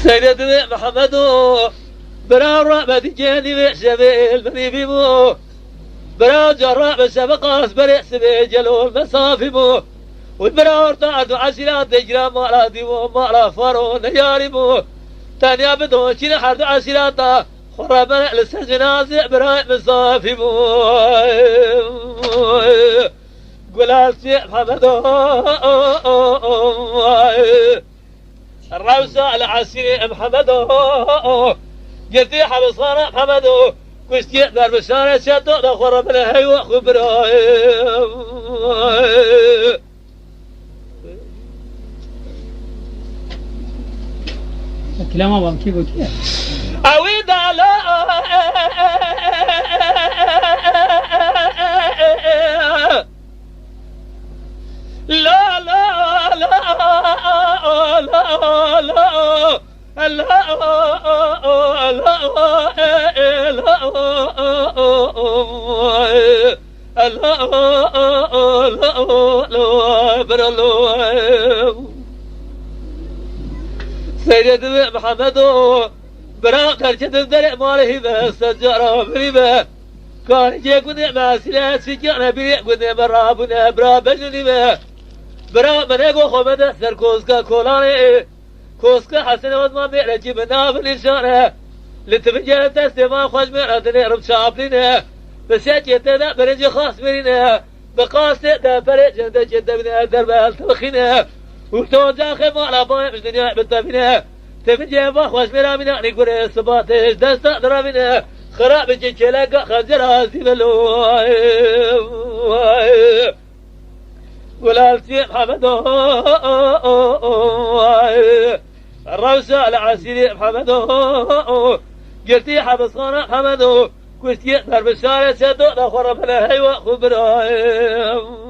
سيدنا محمد برا رحمة جاني شبيل بني بيمو برا جراء بسبق أصبر سبيل جلول مسافي مو والبرا ارتعد عشرات تجرى مالا ديمو مالا فارو نياري مو تانيا بدو شين حرد عشرات خرابنا لسجنازع برا مسافي مو قلاسي محمد الروسة على عسير محمد قلتي حبصانا محمد كشتي دار بشارة شدو نخور من هيو خبراء كلام أبام كيف وكيف أويد على لا لا لا لا لا سيدنا محمد برا خرجت الدرع ماله بس الجرى بريبه كان يجيكون ما سلاس في جانا بريقون مرابون برا بجني به برا منيقو خمد سركوزكا كولاني كوسكا حسن وضما ميرجي بنا بالإشارة لتفجر تستمع خوش ميرادني رب شابلينه بس يتدا برنج خاص برينه بقاسة دا برنج دا جدا بنا دربال تبخينه وتوجا خيم على باي مش دنيا بتبينه تفجر ما خوش ميرامينا نقول سباتش دستا درامينه خراب جيشلقا خنجر هاسي بلو ولالتي محمد الروسة على عسيري محمد قلتي حبصانا محمد كشتي دار بشارة شدو نخور بلا هيوة خبراء